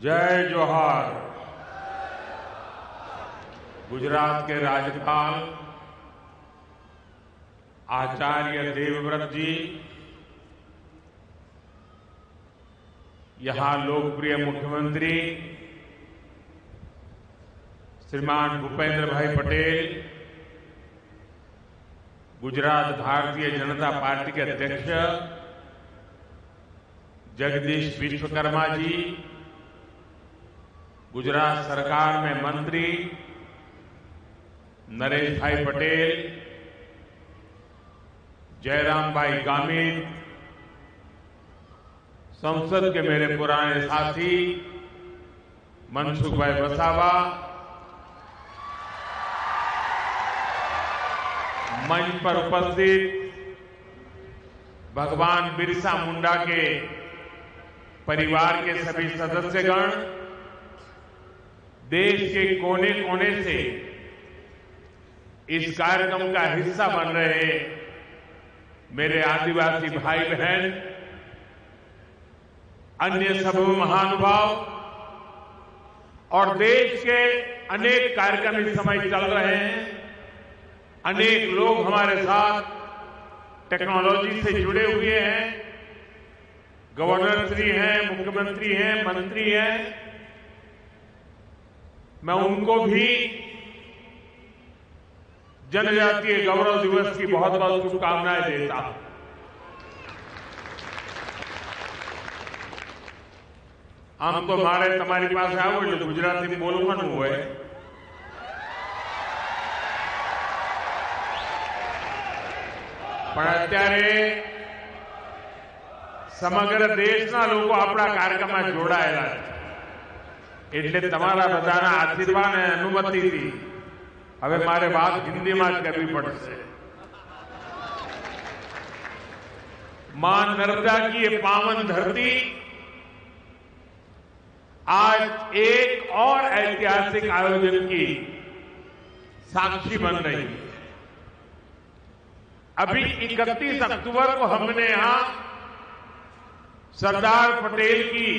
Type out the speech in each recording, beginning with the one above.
जय जोहार। गुजरात के राज्यपाल आचार्य देवव्रत जी, यहां लोकप्रिय मुख्यमंत्री श्रीमान भूपेंद्र भाई पटेल, गुजरात भारतीय जनता पार्टी के अध्यक्ष जगदीश विश्वकर्मा जी, गुजरात सरकार में मंत्री नरेश भाई पटेल, जयराम भाई गामित, संसद के मेरे पुराने साथी मनसुख भाई वसावा, मंच पर उपस्थित भगवान बिरसा मुंडा के परिवार के सभी सदस्यगण, देश के कोने कोने से इस कार्यक्रम का हिस्सा बन रहे मेरे आदिवासी भाई बहन, अन्य सभी महानुभाव और देश के अनेक कार्यक्रम इस समय चल रहे हैं। अनेक लोग हमारे साथ टेक्नोलॉजी से जुड़े हुए हैं, गवर्नर श्री हैं, मुख्यमंत्री हैं, मंत्री हैं। मैं उनको भी जनजातीय गौरव दिवस की बहुत बहुत शुभकामनाएं देता हूं। आम तो मारे તમારી પાસે આવો એટલે ગુજરાતી બોલવાનું હોય, પણ અત્યારે સમગ્ર દેશના લોકો આપણા કાર્યક્રમમાં જોડાયેલા છે, એટલે તમારા બધાના આશીર્વાદ અને અનુમતિથી હવે મારે વાત હિન્દીમાં જ કરવી પડશે। मां नर्मदा की ये पावन धरती आज एक और ऐतिहासिक आयोजन की साक्षी बन रही है। अभी 31 अक्टूबर को हमने यहां सरदार पटेल की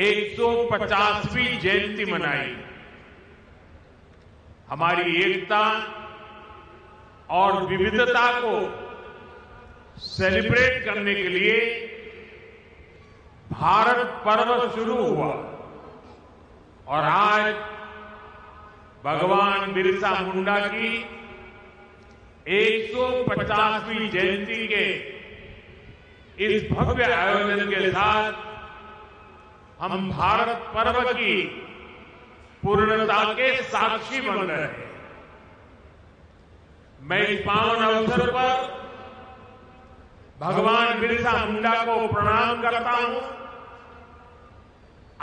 150वीं जयंती मनाई। हमारी एकता और विविधता को सेलिब्रेट करने के लिए भारत पर्व शुरू हुआ और आज भगवान बिरसा मुंडा की 150वीं जयंती के इस भव्य आयोजन के साथ हम भारत पर्व की पूर्णता के साक्षी बन रहे हैं। मैं इस पावन अवसर पर भगवान बिरसा मुंडा को प्रणाम करता हूं।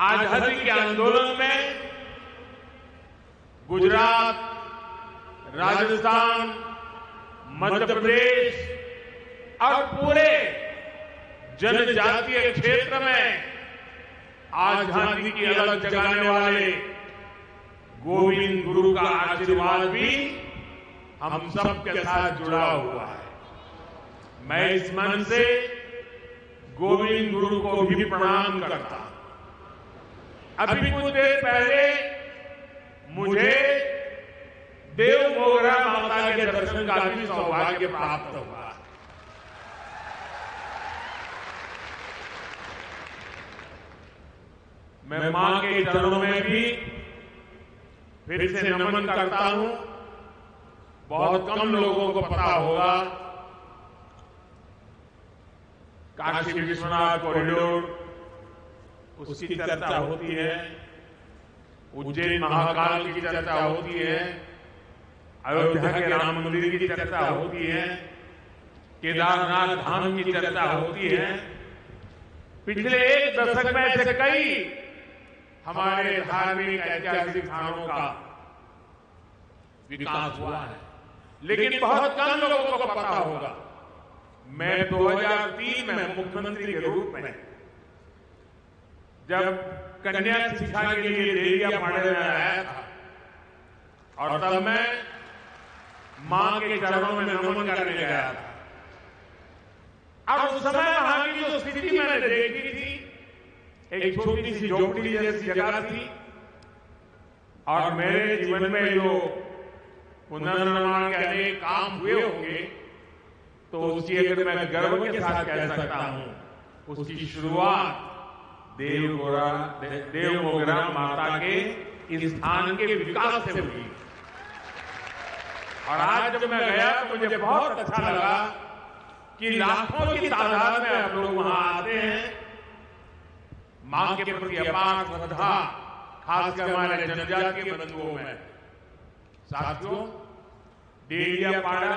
आजादी के आंदोलन में गुजरात, राजस्थान, मध्य प्रदेश और पूरे जनजातीय क्षेत्र में आजादी की अलग जगाने वाले गोविंद गुरु का आशीर्वाद भी हम सबके साथ जुड़ा हुआ है। मैं इस मन से गोविंद गुरु को भी प्रणाम करता हूं। अभी कुछ देर पहले मुझे देव मोगरा माता के दर्शन का भी सौभाग्य प्राप्त हुआ। मैं मां के चरणों में भी फिर से नमन करता हूं। बहुत कम लोगों को पता होगा, काशी विश्वनाथ कॉरिडोर उसकी चर्चा होती है, उज्जैन महाकाल की चर्चा होती है, अयोध्या के राम मंदिर की चर्चा होती है, केदारनाथ धाम की चर्चा होती है। पिछले एक दशक में से कई हमारे धार्मिक ऐतिहासिक स्थानों का विकास हुआ है, लेकिन बहुत कम लोगों को पता होगा। मैं 2003 में मुख्यमंत्री के रूप में जब कन्या शिक्षा के लिए देलियापाड़े में आया था और तब मैं मां के चरणों में नमन करने गया था। और उस समय वहां की जो स्थिति मैंने देखी थी एक छोटी सी झोपड़ी जैसी जगह थी और मेरे जीवन में जो पुनर्निर्माण के अनेक काम हुए होंगे तो उसकी अगर मैं गर्व के साथ कह सकता हूं, उसकी शुरुआत देवमोगरा माता के इस स्थान के विकास से हुई। और आज जब मैं गया तो मुझे बहुत अच्छा लगा कि लाखों की तादाद में आप लोग वहां आते हैं। मां के प्रति अपार श्रद्धा, खासकर हमारे जनजातीय बंधुओं में। साथियों, डेलियापाड़ा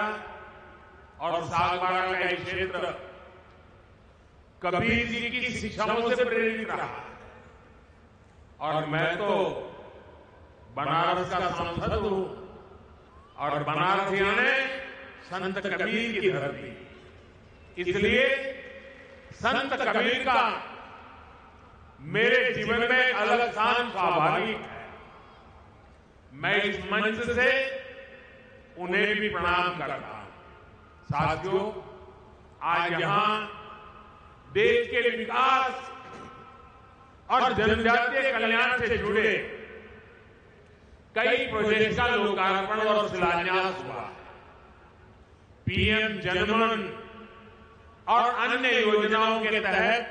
और सागवाड़ा का एक क्षेत्र कबीर जी की शिक्षाओं से प्रेरित रहा और मैं तो बनारस का सांसद हूं और बनारस यानी संत कबीर की धरती, इसलिए संत कबीर का मेरे जीवन में एक अलग स्थान स्वाभाविक है। मैं इस मंच से उन्हें भी प्रणाम करता हूं। साथियों, आज यहां देश के विकास और जनजातीय कल्याण से जुड़े कई प्रोजेक्ट का लोकार्पण और शिलान्यास हुआ। पीएम जनमन और अन्य योजनाओं के तहत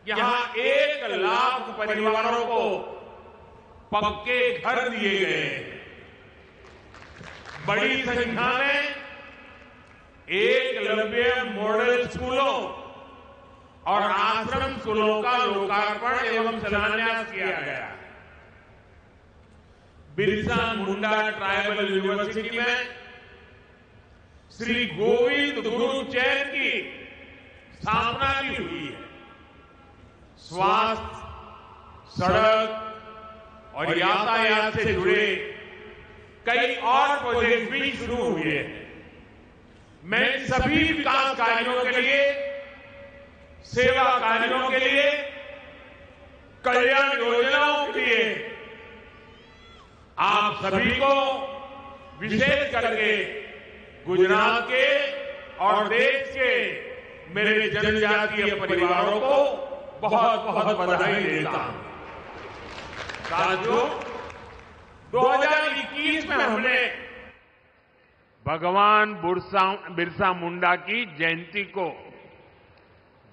यहां 1 लाख परिवारों को पक्के घर दिए गए हैं। बड़ी संख्या में एकलव्य मॉडल स्कूलों और आश्रम स्कूलों का लोकार्पण एवं शिलान्यास किया गया। बिरसा मुंडा ट्राइबल यूनिवर्सिटी में श्री गोविंद गुरु चैन की स्थापना भी हुई है। स्वास्थ्य, सड़क और यातायात से जुड़े कई और प्रोजेक्ट भी शुरू हुए हैं। मैं सभी विकास कार्यों के लिए, सेवा कार्यों के लिए, कल्याण योजनाओं के लिए आप सभी को विशेष करके गुजरात के और देश के मेरे जनजातीय परिवारों को बहुत बहुत बधाई देता हूं। साथियों, 2021 में हमने भगवान बिरसा मुंडा की जयंती को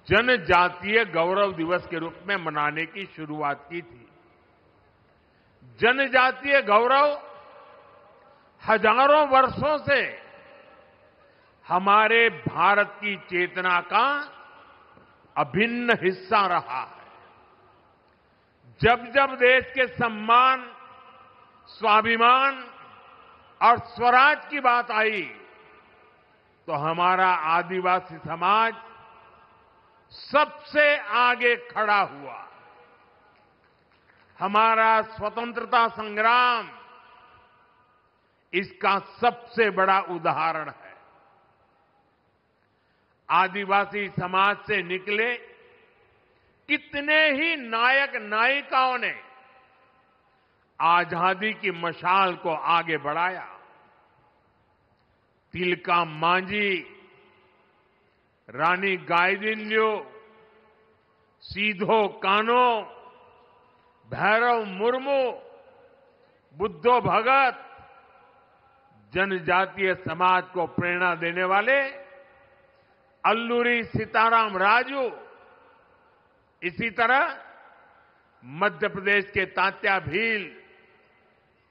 जनजातीय गौरव दिवस के रूप में मनाने की शुरुआत की थी। जनजातीय गौरव हजारों वर्षों से हमारे भारत की चेतना का अभिन्न हिस्सा रहा है। जब जब देश के सम्मान, स्वाभिमान और स्वराज की बात आई तो हमारा आदिवासी समाज सबसे आगे खड़ा हुआ। हमारा स्वतंत्रता संग्राम इसका सबसे बड़ा उदाहरण है। आदिवासी समाज से निकले कितने ही नायक नायिकाओं ने आजादी की मशाल को आगे बढ़ाया। तिलका मांझी, रानी गाइदिन्ल्यू, सीधो कान्हो, भैरव मुर्मू, बुद्धो भगत, जनजातीय समाज को प्रेरणा देने वाले अल्लूरी सीताराम राजू, इसी तरह मध्य प्रदेश के तात्या भील,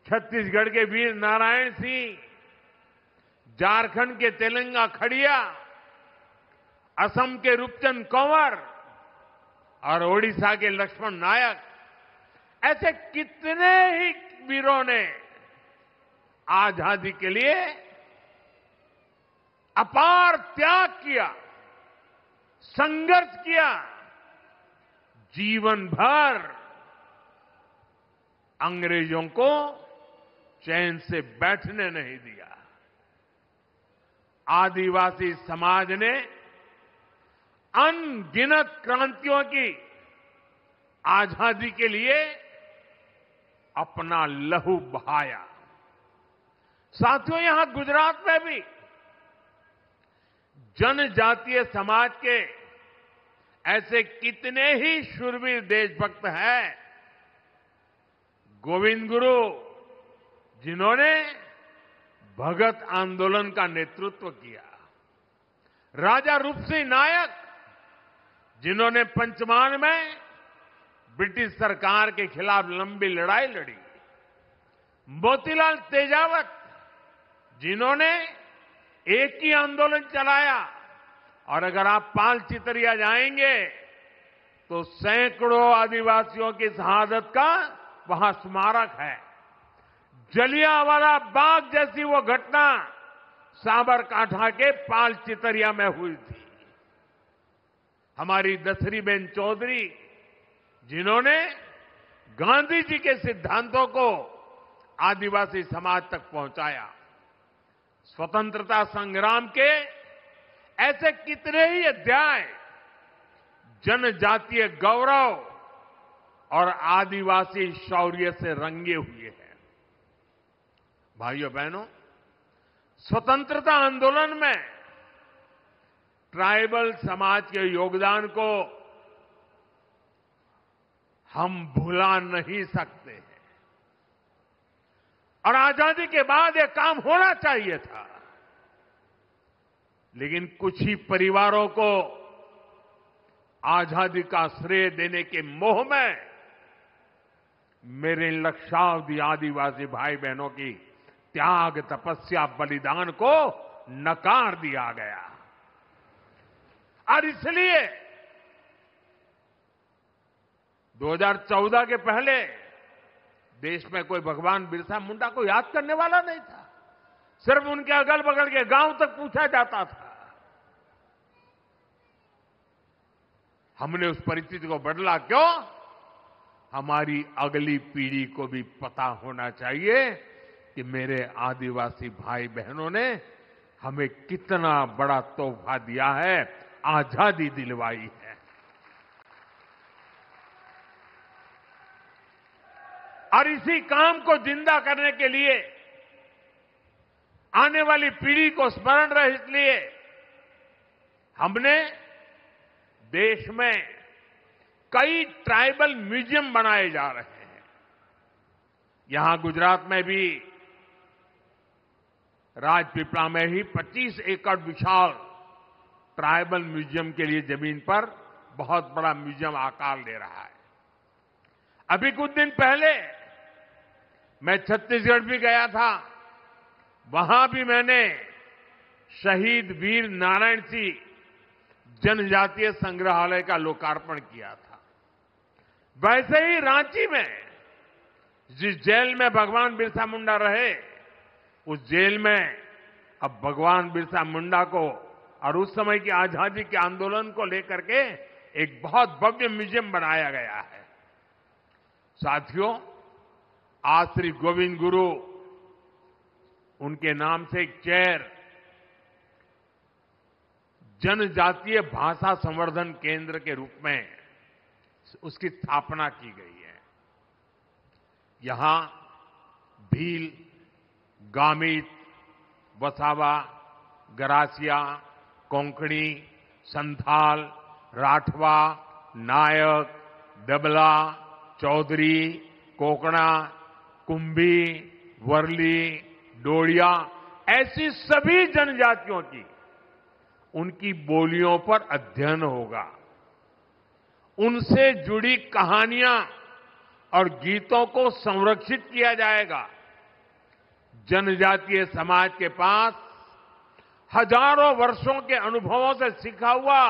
छत्तीसगढ़ के वीर नारायण सिंह, झारखंड के तेलंगा खड़िया, असम के रूपचंद कंवर और ओडिशा के लक्ष्मण नायक, ऐसे कितने ही वीरों ने आजादी के लिए अपार त्याग किया, संघर्ष किया, जीवन भर अंग्रेजों को चैन से बैठने नहीं दिया। आदिवासी समाज ने अनगिनत क्रांतियों की आजादी के लिए अपना लहू बहाया। साथियों, यहां गुजरात में भी जनजातीय समाज के ऐसे कितने ही शूरवीर देशभक्त हैं, गोविंद गुरु जिन्होंने भगत आंदोलन का नेतृत्व किया, राजा रूप सिंह नायक जिन्होंने पंचमहाल में ब्रिटिश सरकार के खिलाफ लंबी लड़ाई लड़ी, मोतीलाल तेजावत जिन्होंने एक ही आंदोलन चलाया, और अगर आप पाल चितरिया जाएंगे तो सैकड़ों आदिवासियों की शहादत का वहां स्मारक है। जलियांवाला बाग जैसी वो घटना साबरकांठा के पाल चितरिया में हुई थी। हमारी दसरीबेन चौधरी जिन्होंने गांधी जी के सिद्धांतों को आदिवासी समाज तक पहुंचाया। स्वतंत्रता संग्राम के ऐसे कितने ही अध्याय जनजातीय गौरव और आदिवासी शौर्य से रंगे हुए हैं। भाइयों बहनों, स्वतंत्रता आंदोलन में ट्राइबल समाज के योगदान को हम भुला नहीं सकते हैं, और आजादी के बाद यह काम होना चाहिए था, लेकिन कुछ ही परिवारों को आजादी का श्रेय देने के मोह में मेरे लक्षावधि आदिवासी भाई बहनों की त्याग, तपस्या, बलिदान को नकार दिया गया। और इसलिए 2014 के पहले देश में कोई भगवान बिरसा मुंडा को याद करने वाला नहीं था। सिर्फ उनके अगल बगल के गांव तक पूछा जाता था। हमने उस परिस्थिति को बदला। क्यों? हमारी अगली पीढ़ी को भी पता होना चाहिए कि मेरे आदिवासी भाई बहनों ने हमें कितना बड़ा तोहफा दिया है, आजादी दिलवाई है। और इसी काम को जिंदा करने के लिए, आने वाली पीढ़ी को स्मरण रहे इसलिए हमने देश में कई ट्राइबल म्यूजियम बनाए जा रहे हैं। यहां गुजरात में भी राजपीपला में ही 25 एकड़ विशाल ट्राइबल म्यूजियम के लिए जमीन पर बहुत बड़ा म्यूजियम आकार ले रहा है। अभी कुछ दिन पहले मैं छत्तीसगढ़ भी गया था। वहां भी मैंने शहीद वीर नारायण सिंह जनजातीय संग्रहालय का लोकार्पण किया था। वैसे ही रांची में जिस जेल में भगवान बिरसा मुंडा रहे, उस जेल में अब भगवान बिरसा मुंडा को और उस समय की आजादी के आंदोलन को लेकर के एक बहुत भव्य म्यूजियम बनाया गया है। साथियों, आज श्री गोविंद गुरु उनके नाम से एक चेयर जनजातीय भाषा संवर्धन केंद्र के रूप में उसकी स्थापना की गई है। यहां भील, गामित, वसावा, गरासिया, कोंकणी, संथाल, राठवा, नायक, दबला, चौधरी, कोकणा, कुंभी, वर्ली, डोडिया, ऐसी सभी जनजातियों की उनकी बोलियों पर अध्ययन होगा। उनसे जुड़ी कहानियां और गीतों को संरक्षित किया जाएगा। जनजातीय समाज के पास हजारों वर्षों के अनुभवों से सीखा हुआ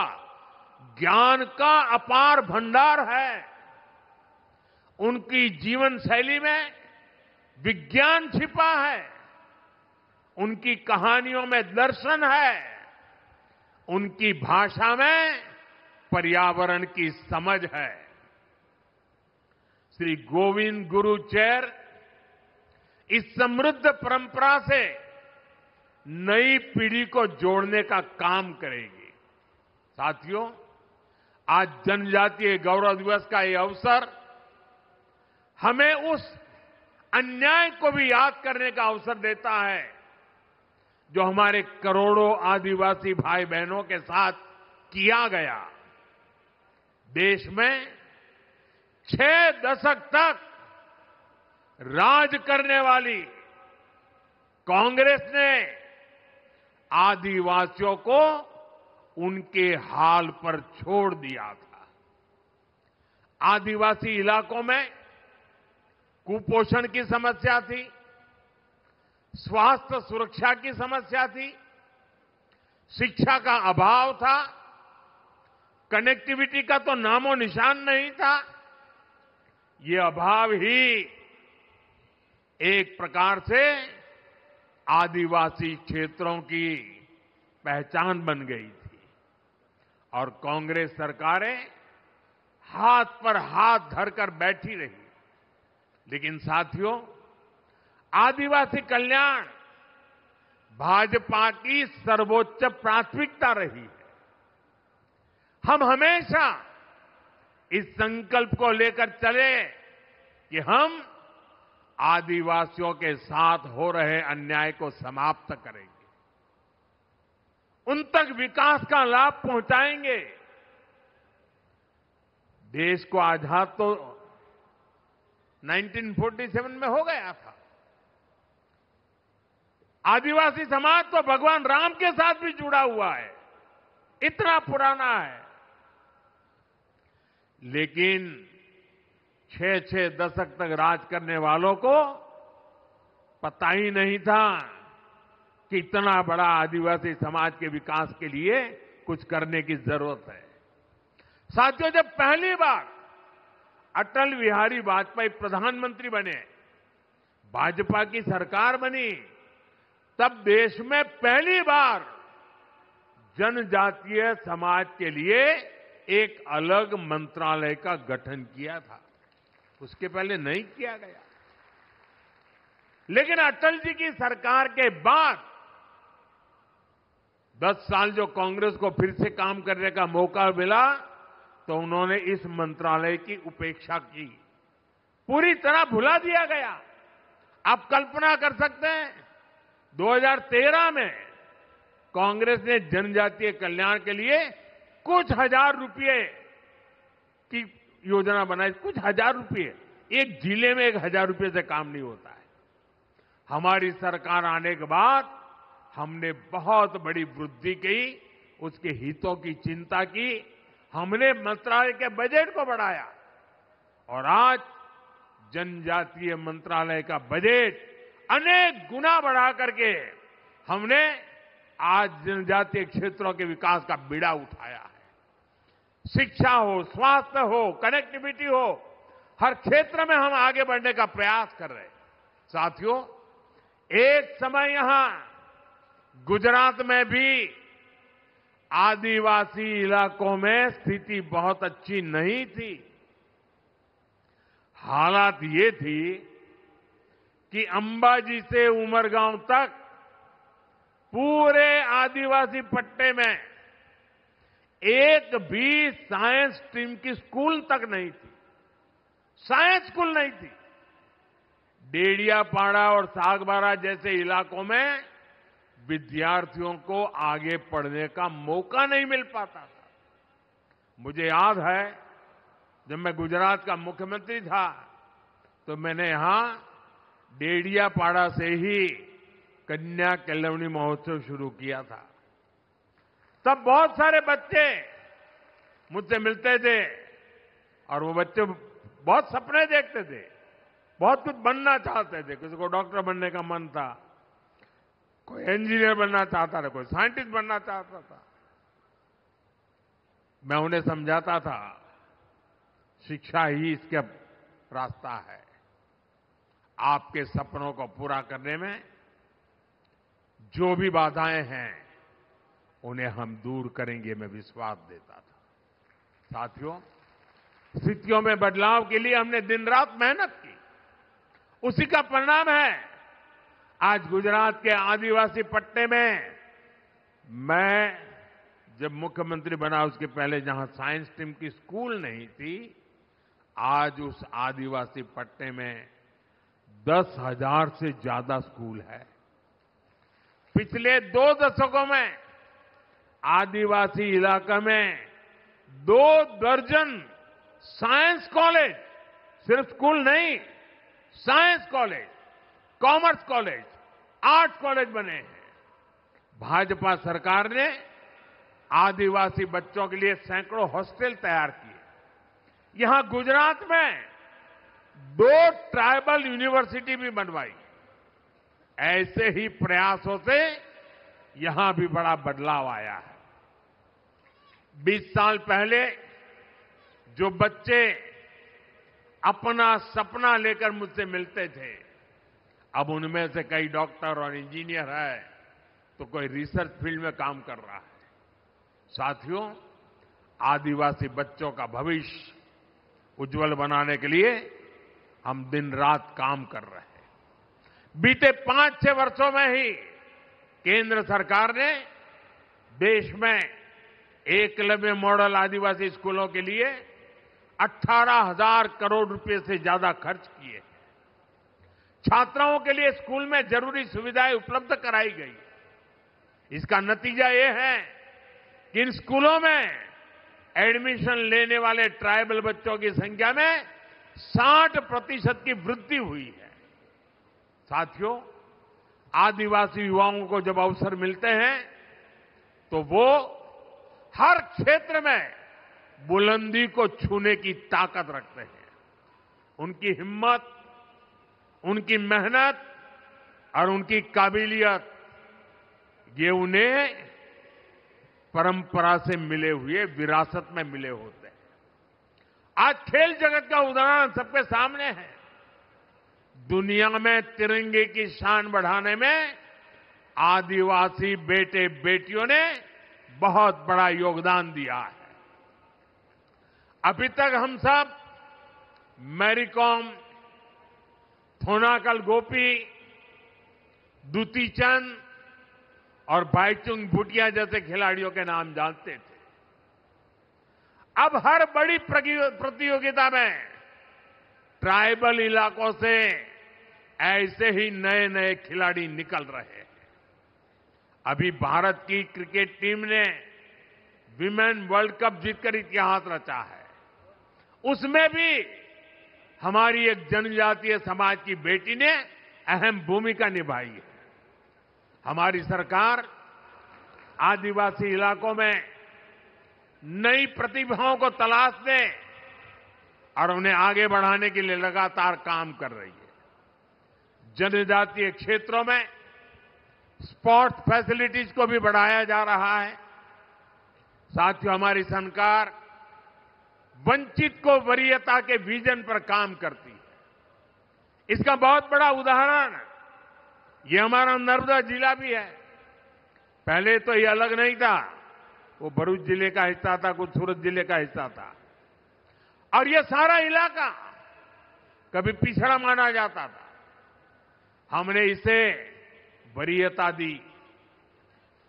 ज्ञान का अपार भंडार है। उनकी जीवन शैली में विज्ञान छिपा है। उनकी कहानियों में दर्शन है। उनकी भाषा में पर्यावरण की समझ है। श्री गोविंद गुरु चेयर इस समृद्ध परंपरा से नई पीढ़ी को जोड़ने का काम करेगी। साथियों, आज जनजातीय गौरव दिवस का ये अवसर हमें उस अन्याय को भी याद करने का अवसर देता है जो हमारे करोड़ों आदिवासी भाई बहनों के साथ किया गया। देश में 6 दशक तक राज करने वाली कांग्रेस ने आदिवासियों को उनके हाल पर छोड़ दिया था। आदिवासी इलाकों में कुपोषण की समस्या थी, स्वास्थ्य सुरक्षा की समस्या थी, शिक्षा का अभाव था, कनेक्टिविटी का तो नामो निशान नहीं था। ये अभाव ही एक प्रकार से आदिवासी क्षेत्रों की पहचान बन गई थी और कांग्रेस सरकारें हाथ पर हाथ धरकर बैठी रही। लेकिन साथियों, आदिवासी कल्याण भाजपा की सर्वोच्च प्राथमिकता रही है। हम हमेशा इस संकल्प को लेकर चले कि हम आदिवासियों के साथ हो रहे अन्याय को समाप्त करेंगे, उन तक विकास का लाभ पहुंचाएंगे। देश को आजाद तो 1947 में हो गया था। आदिवासी समाज तो भगवान राम के साथ भी जुड़ा हुआ है, इतना पुराना है। लेकिन 6 दशक तक राज करने वालों को पता ही नहीं था कि इतना बड़ा आदिवासी समाज के विकास के लिए कुछ करने की जरूरत है। साथियों, जब पहली बार अटल बिहारी वाजपेयी प्रधानमंत्री बने, भाजपा की सरकार बनी, तब देश में पहली बार जनजातीय समाज के लिए एक अलग मंत्रालय का गठन किया था। उसके पहले नहीं किया गया। लेकिन अटल जी की सरकार के बाद 10 साल जो कांग्रेस को फिर से काम करने का मौका मिला, तो उन्होंने इस मंत्रालय की उपेक्षा की, पूरी तरह भुला दिया गया। आप कल्पना कर सकते हैं, 2013 में कांग्रेस ने जनजातीय कल्याण के लिए कुछ हजार रुपए की योजना बनाई। कुछ हजार रुपए, एक जिले में 1000 रुपए से काम नहीं होता है। हमारी सरकार आने के बाद हमने बहुत बड़ी वृद्धि की, उसके हितों की चिंता की, हमने मंत्रालय के बजट को बढ़ाया और आज जनजातीय मंत्रालय का बजट अनेक गुना बढ़ा करके हमने आज जनजातीय क्षेत्रों के विकास का बीड़ा उठाया है। शिक्षा हो, स्वास्थ्य हो, कनेक्टिविटी हो, हर क्षेत्र में हम आगे बढ़ने का प्रयास कर रहे हैं। साथियों, एक समय यहां गुजरात में भी आदिवासी इलाकों में स्थिति बहुत अच्छी नहीं थी। हालात ये थी कि अंबाजी से उमरगांव तक पूरे आदिवासी पट्टे में एक भी साइंस स्ट्रीम की स्कूल तक नहीं थी। साइंस स्कूल नहीं थी। डेडियापाड़ा और सागबारा जैसे इलाकों में विद्यार्थियों को आगे पढ़ने का मौका नहीं मिल पाता था। मुझे याद है, जब मैं गुजरात का मुख्यमंत्री था तो मैंने यहां डेडियापाड़ा से ही कन्या केलवनी महोत्सव शुरू किया था। तब बहुत सारे बच्चे मुझसे मिलते थे और वो बच्चे बहुत सपने देखते थे, बहुत कुछ बनना चाहते थे। किसी को डॉक्टर बनने का मन था, कोई इंजीनियर बनना चाहता था, कोई साइंटिस्ट बनना चाहता था। मैं उन्हें समझाता था, शिक्षा ही इसका रास्ता है। आपके सपनों को पूरा करने में जो भी बाधाएं हैं उन्हें हम दूर करेंगे, मैं विश्वास देता था। साथियों, स्थितियों में बदलाव के लिए हमने दिन रात मेहनत की। उसी का परिणाम है आज गुजरात के आदिवासी पट्टे में, मैं जब मुख्यमंत्री बना उसके पहले जहां साइंस स्ट्रीम की स्कूल नहीं थी, आज उस आदिवासी पट्टे में 10,000 से ज्यादा स्कूल है। पिछले 2 दशकों में आदिवासी इलाका में 2 दर्जन साइंस कॉलेज, सिर्फ स्कूल नहीं, science college, commerce college, arts college बने हैं। भाजपा सरकार ने आदिवासी बच्चों के लिए सैकड़ों हॉस्टल तैयार किए। यहां गुजरात में 2 ट्राइबल यूनिवर्सिटी भी बनवाई। ऐसे ही प्रयासों से यहां भी बड़ा बदलाव आया है। 20 साल पहले जो बच्चे अपना सपना लेकर मुझसे मिलते थे, अब उनमें से कई डॉक्टर और इंजीनियर है, तो कोई रिसर्च फील्ड में काम कर रहा है। साथियों, आदिवासी बच्चों का भविष्य उज्जवल बनाने के लिए हम दिन रात काम कर रहे हैं। बीते 5-6 वर्षों में ही केंद्र सरकार ने देश में एकलव्य मॉडल आदिवासी स्कूलों के लिए 18,000 करोड़ रुपए से ज्यादा खर्च किए। छात्राओं के लिए स्कूल में जरूरी सुविधाएं उपलब्ध कराई गई। इसका नतीजा ये है कि इन स्कूलों में एडमिशन लेने वाले ट्राइबल बच्चों की संख्या में 60% की वृद्धि हुई है। साथियों, आदिवासी युवाओं को जब अवसर मिलते हैं तो वो हर क्षेत्र में बुलंदी को छूने की ताकत रखते हैं। उनकी हिम्मत, उनकी मेहनत और उनकी काबिलियत, ये उन्हें परंपरा से मिले हुए, विरासत में मिले होते हैं। आज खेल जगत का उदाहरण सबके सामने है। दुनिया में तिरंगे की शान बढ़ाने में आदिवासी बेटे बेटियों ने बहुत बड़ा योगदान दिया है। अभी तक हम सब मैरी कॉम, थोनाकल गोपी, दुती चंद और भाईचुंग भूटिया जैसे खिलाड़ियों के नाम जानते थे। अब हर बड़ी प्रतियोगिता में ट्राइबल इलाकों से ऐसे ही नए नए खिलाड़ी निकल रहे हैं। अभी भारत की क्रिकेट टीम ने विमेन वर्ल्ड कप जीतकर इतिहास रचा है। उसमें भी हमारी एक जनजातीय समाज की बेटी ने अहम भूमिका निभाई है। हमारी सरकार आदिवासी इलाकों में नई प्रतिभाओं को तलाशने और उन्हें आगे बढ़ाने के लिए लगातार काम कर रही है। जनजातीय क्षेत्रों में स्पोर्ट्स फैसिलिटीज को भी बढ़ाया जा रहा है। साथियों, हमारी सरकार वंचित को वरीयता के विजन पर काम करती है। इसका बहुत बड़ा उदाहरण ये हमारा नर्मदा जिला भी है। पहले तो ये अलग नहीं था, वो भरूच जिले का हिस्सा था, कुछ सूरत जिले का हिस्सा था, और ये सारा इलाका कभी पिछड़ा माना जाता था। हमने इसे वरीयता दी,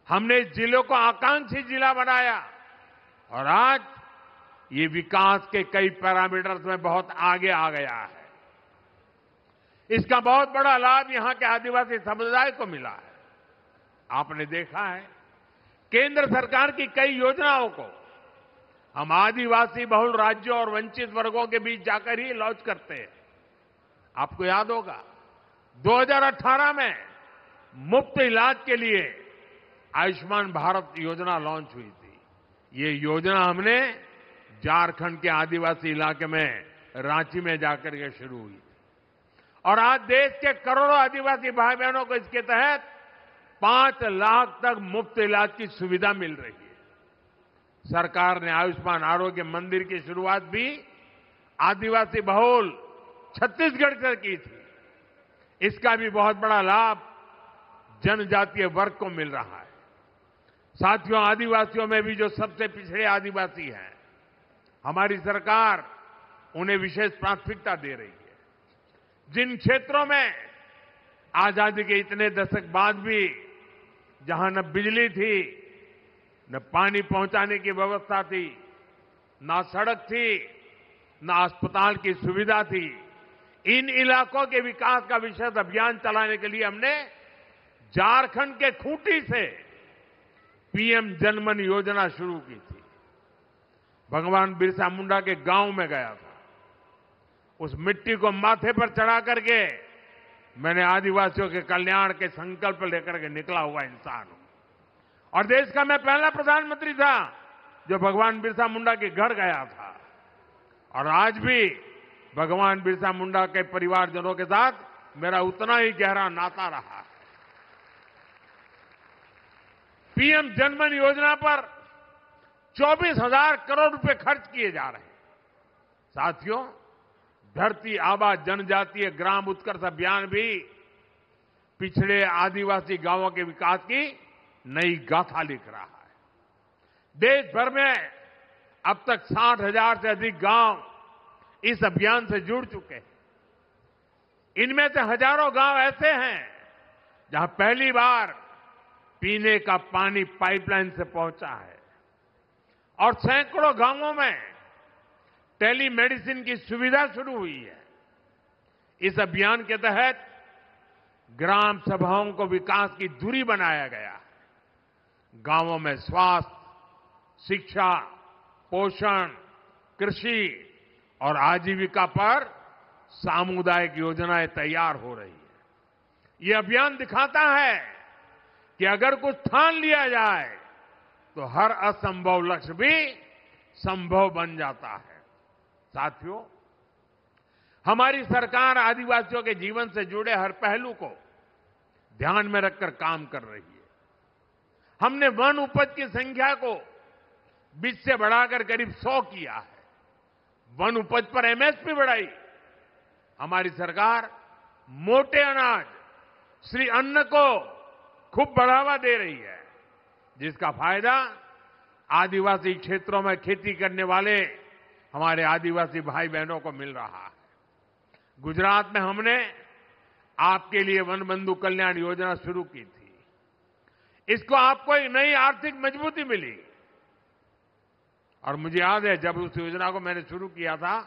हमने इस जिले को आकांक्षी जिला बनाया और आज ये विकास के कई पैरामीटर्स में बहुत आगे आ गया है। इसका बहुत बड़ा लाभ यहां के आदिवासी समुदाय को मिला है। आपने देखा है, केंद्र सरकार की कई योजनाओं को हम आदिवासी बहुल राज्यों और वंचित वर्गों के बीच जाकर ही लॉन्च करते हैं। आपको याद होगा 2018 में मुफ्त इलाज के लिए आयुष्मान भारत योजना लॉन्च हुई थी। ये योजना हमने झारखंड के आदिवासी इलाके में रांची में जाकर के शुरू हुई थी और आज देश के करोड़ों आदिवासी भाई बहनों को इसके तहत 5 लाख तक मुफ्त इलाज की सुविधा मिल रही है। सरकार ने आयुष्मान आरोग्य मंदिर की शुरुआत भी आदिवासी बहुल छत्तीसगढ़ से की थी। इसका भी बहुत बड़ा लाभ जनजातीय वर्ग को मिल रहा है। साथियों, आदिवासियों में भी जो सबसे पिछड़े आदिवासी हैं, हमारी सरकार उन्हें विशेष प्राथमिकता दे रही है। जिन क्षेत्रों में आजादी के इतने दशक बाद भी जहां न बिजली थी, न पानी पहुंचाने की व्यवस्था थी, न सड़क थी, न अस्पताल की सुविधा थी, इन इलाकों के विकास का विशेष अभियान चलाने के लिए हमने झारखंड के खूंटी से पीएम जनमन योजना शुरू की थी। भगवान बिरसा मुंडा के गांव में गया था। उस मिट्टी को माथे पर चढ़ा करके मैंने आदिवासियों के कल्याण के संकल्प लेकर के निकला हुआ इंसान हूं। और देश का मैं पहला प्रधानमंत्री था जो भगवान बिरसा मुंडा के घर गया था। और आज भी भगवान बिरसा मुंडा के परिवारजनों के साथ मेरा उतना ही गहरा नाता रहा है। पीएम जनधन योजना पर 24,000 करोड़ रुपए खर्च किए जा रहे हैं। साथियों, धरती आबा जनजातीय ग्राम उत्कर्ष अभियान भी पिछड़े आदिवासी गांवों के विकास की नई गाथा लिख रहा है। देश भर में अब तक 60,000 से अधिक गांव इस अभियान से जुड़ चुके हैं। इनमें से हजारों गांव ऐसे हैं जहां पहली बार पीने का पानी पाइपलाइन से पहुंचा है और सैकड़ों गांवों में टेलीमेडिसिन की सुविधा शुरू हुई है। इस अभियान के तहत ग्राम सभाओं को विकास की धुरी बनाया गया है। गांवों में स्वास्थ्य, शिक्षा, पोषण, कृषि और आजीविका पर सामुदायिक योजनाएं तैयार हो रही है। ये अभियान दिखाता है कि अगर कुछ ठान लिया जाए तो हर असंभव लक्ष्य भी संभव बन जाता है। साथियों, हमारी सरकार आदिवासियों के जीवन से जुड़े हर पहलू को ध्यान में रखकर काम कर रही है। हमने वन उपज की संख्या को 20 से बढ़ाकर करीब 100 किया है। वन उपज पर एमएसपी बढ़ाई। हमारी सरकार मोटे अनाज, श्री अन्न को खूब बढ़ावा दे रही है, जिसका फायदा आदिवासी क्षेत्रों में खेती करने वाले हमारे आदिवासी भाई बहनों को मिल रहा है। गुजरात में हमने आपके लिए वन बंधु कल्याण योजना शुरू की थी। इसको आपको एक नई आर्थिक मजबूती मिली। और मुझे याद है जब उस योजना को मैंने शुरू किया था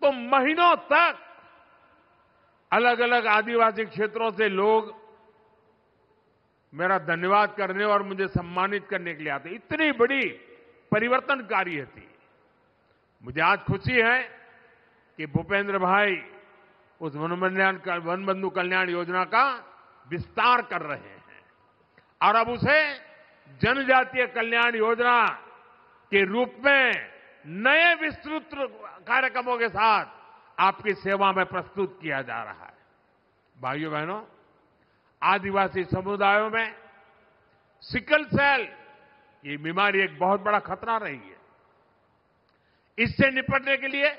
तो महीनों तक अलग अलग आदिवासी क्षेत्रों से लोग मेरा धन्यवाद करने और मुझे सम्मानित करने के लिए आते। इतनी बड़ी परिवर्तनकारी थी। मुझे आज खुशी है कि भूपेंद्र भाई उस वन बंधु कल्याण योजना का विस्तार कर रहे हैं और अब उसे जनजातीय कल्याण योजना के रूप में नए विस्तृत कार्यक्रमों के साथ आपकी सेवा में प्रस्तुत किया जा रहा है। भाइयों बहनों, आदिवासी समुदायों में सिकल सेल ये बीमारी एक बहुत बड़ा खतरा रही है। इससे निपटने के लिए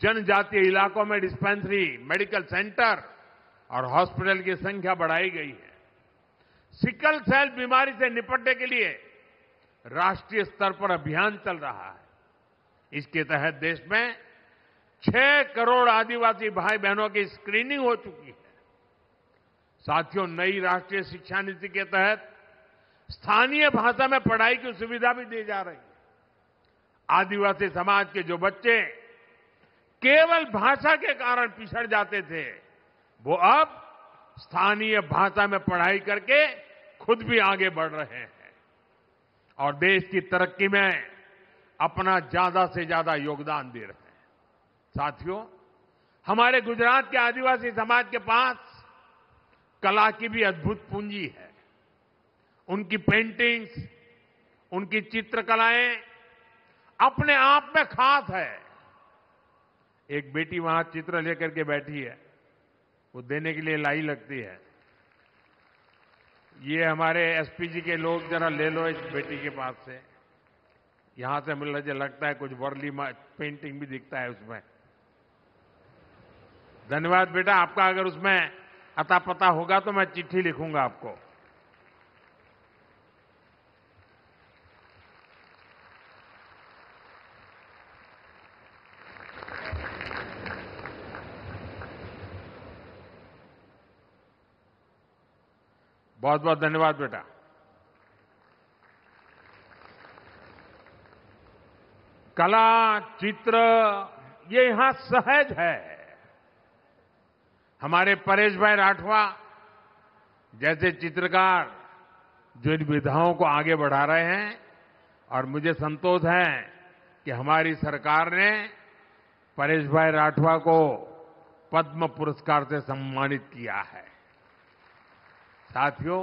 जनजातीय इलाकों में डिस्पेंसरी, मेडिकल सेंटर और हॉस्पिटल की संख्या बढ़ाई गई है। सिकल सेल बीमारी से निपटने के लिए राष्ट्रीय स्तर पर अभियान चल रहा है। इसके तहत देश में 6 करोड़ आदिवासी भाई बहनों की स्क्रीनिंग हो चुकी है। साथियों, नई राष्ट्रीय शिक्षा नीति के तहत स्थानीय भाषा में पढ़ाई की सुविधा भी दी जा रही है। आदिवासी समाज के जो बच्चे केवल भाषा के कारण पिछड़ जाते थे, वो अब स्थानीय भाषा में पढ़ाई करके खुद भी आगे बढ़ रहे हैं और देश की तरक्की में अपना ज्यादा से ज्यादा योगदान दे रहे हैं। साथियों, हमारे गुजरात के आदिवासी समाज के पास कला की भी अद्भुत पूंजी है। उनकी पेंटिंग्स, उनकी चित्रकलाएं अपने आप में खास है। एक बेटी वहां चित्र लेकर के बैठी है, वो देने के लिए लाई लगती है। ये हमारे एसपी जी के लोग जरा ले लो इस बेटी के पास से। यहां से मुझे लगता है कुछ वर्ली पेंटिंग भी दिखता है उसमें। धन्यवाद बेटा, आपका अगर उसमें अता पता होगा तो मैं चिट्ठी लिखूंगा आपको। बहुत बहुत धन्यवाद बेटा। कला, चित्र ये यहां सहज है। हमारे परेश भाई राठवा जैसे चित्रकार जो इन विधाओं को आगे बढ़ा रहे हैं और मुझे संतोष है कि हमारी सरकार ने परेश भाई राठवा को पद्म पुरस्कार से सम्मानित किया है। साथियों,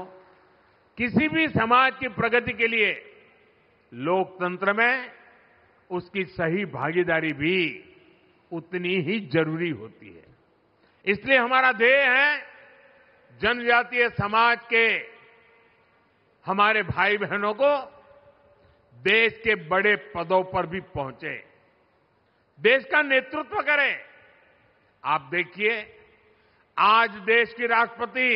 किसी भी समाज की प्रगति के लिए लोकतंत्र में उसकी सही भागीदारी भी उतनी ही जरूरी होती है। इसलिए हमारा ध्येय है जनजातीय समाज के हमारे भाई बहनों को देश के बड़े पदों पर भी पहुंचे, देश का नेतृत्व करें। आप देखिए, आज देश की राष्ट्रपति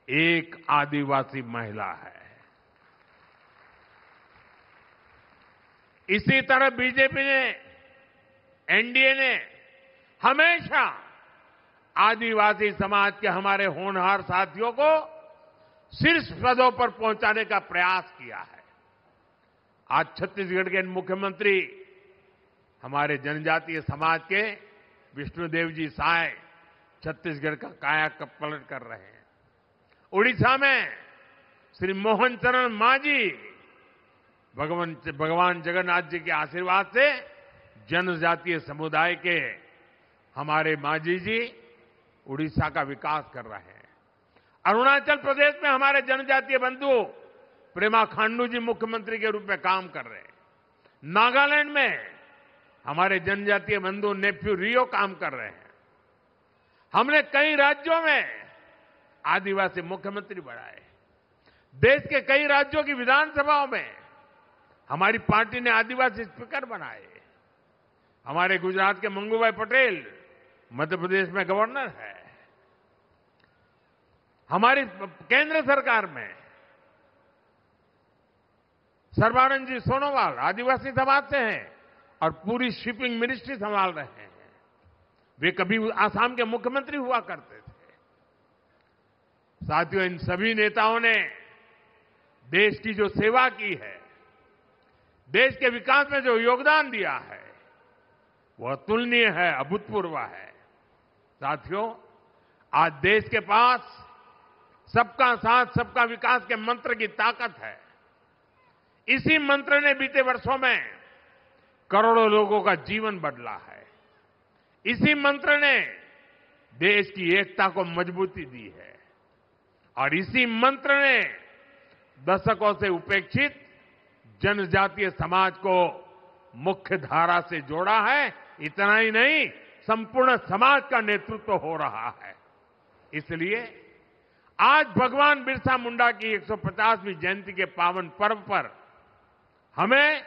एक आदिवासी महिला है। इसी तरह बीजेपी ने, एनडीए ने हमेशा आदिवासी समाज के हमारे होनहार साथियों को शीर्ष पदों पर पहुंचाने का प्रयास किया है। आज छत्तीसगढ़ के मुख्यमंत्री हमारे जनजातीय समाज के विष्णुदेव जी साय छत्तीसगढ़ का कायापलट कर रहे हैं। उड़ीसा में श्री मोहन चरण मांझी भगवान जगन्नाथ जी के आशीर्वाद से जनजातीय समुदाय के हमारे मांझी जी उड़ीसा का विकास कर रहे हैं। अरुणाचल प्रदेश में हमारे जनजातीय बंधु प्रेमा खांडू जी मुख्यमंत्री के रूप में काम कर रहे हैं। नागालैंड में हमारे जनजातीय बंधु नेफ्यू रियो काम कर रहे हैं। हमने कई राज्यों में आदिवासी मुख्यमंत्री बनाए। देश के कई राज्यों की विधानसभाओं में हमारी पार्टी ने आदिवासी स्पीकर बनाए। हमारे गुजरात के मंगूभाई पटेल मध्य प्रदेश में गवर्नर है। हमारी केंद्र सरकार में सर्बानंद जी सोनोवाल आदिवासी समाज से हैं और पूरी शिपिंग मिनिस्ट्री संभाल रहे हैं। वे कभी आसाम के मुख्यमंत्री हुआ करते थे। साथियों, इन सभी नेताओं ने देश की जो सेवा की है, देश के विकास में जो योगदान दिया है, वह अतुलनीय है, अभूतपूर्व है। साथियों, आज देश के पास सबका साथ सबका विकास के मंत्र की ताकत है। इसी मंत्र ने बीते वर्षों में करोड़ों लोगों का जीवन बदला है। इसी मंत्र ने देश की एकता को मजबूती दी है और इसी मंत्र ने दशकों से उपेक्षित जनजातीय समाज को मुख्य धारा से जोड़ा है। इतना ही नहीं, संपूर्ण समाज का नेतृत्व हो रहा है। इसलिए आज भगवान बिरसा मुंडा की 150वीं जयंती के पावन पर्व पर हमें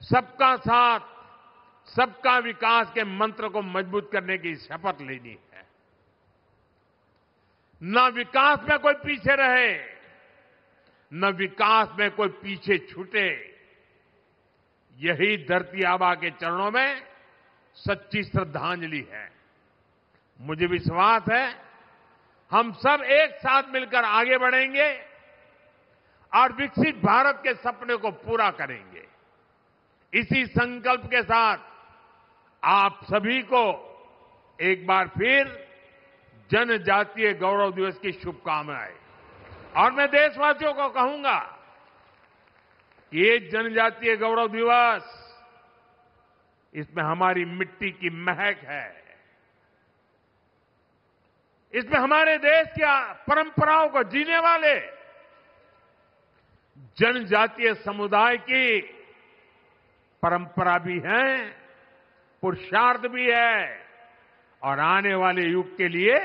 सबका साथ सबका विकास के मंत्र को मजबूत करने की शपथ लेनी है। न विकास में कोई पीछे रहे, न विकास में कोई पीछे छूटे। यही धरती आबा के चरणों में सच्ची श्रद्धांजलि है। मुझे विश्वास है हम सब एक साथ मिलकर आगे बढ़ेंगे और विकसित भारत के सपने को पूरा करेंगे। इसी संकल्प के साथ आप सभी को एक बार फिर जनजातीय गौरव दिवस की शुभकामनाएं। और मैं देशवासियों को कहूंगा कि ये जनजातीय गौरव दिवस, इसमें हमारी मिट्टी की महक है, इसमें हमारे देश की परंपराओं को जीने वाले जनजातीय समुदाय की परंपरा भी है, पुरुषार्थ भी है और आने वाले युग के लिए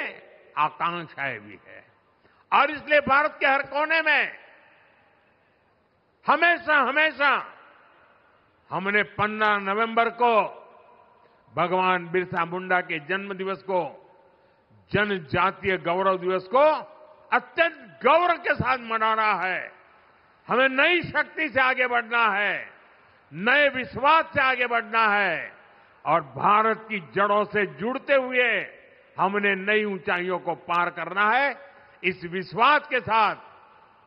आकांक्षाएं भी है। और इसलिए भारत के हर कोने में हमेशा हमेशा हमने 15 नवंबर को भगवान बिरसा मुंडा के जन्म दिवस को, जनजातीय गौरव दिवस को अत्यंत गौरव के साथ मनाना है। हमें नई शक्ति से आगे बढ़ना है, नए विश्वास से आगे बढ़ना है और भारत की जड़ों से जुड़ते हुए हमने नई ऊंचाइयों को पार करना है। इस विश्वास के साथ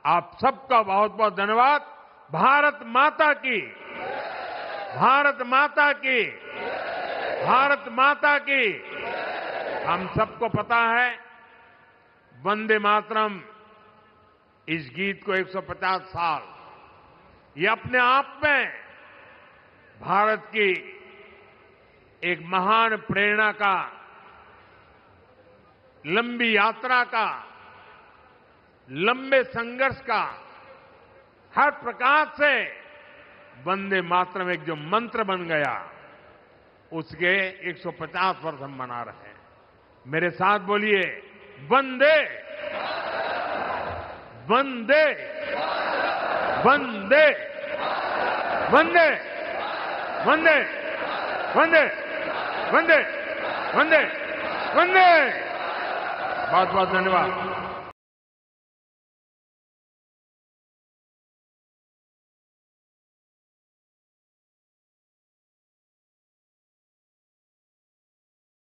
आप सबका बहुत बहुत धन्यवाद। भारत माता की, भारत माता की, भारत माता की। हम सबको पता है वंदे मातरम इस गीत को 150 साल ये अपने आप में भारत की एक महान प्रेरणा का, लंबी यात्रा का, लंबे संघर्ष का, हर प्रकार से वंदे मातरम एक जो मंत्र बन गया, उसके 150 वर्ष हम मना रहे हैं। मेरे साथ बोलिए, वंदे वंदे वंदे वंदे वंदे वंदे वंदे वंदे वंदे। बहुत बहुत धन्यवाद।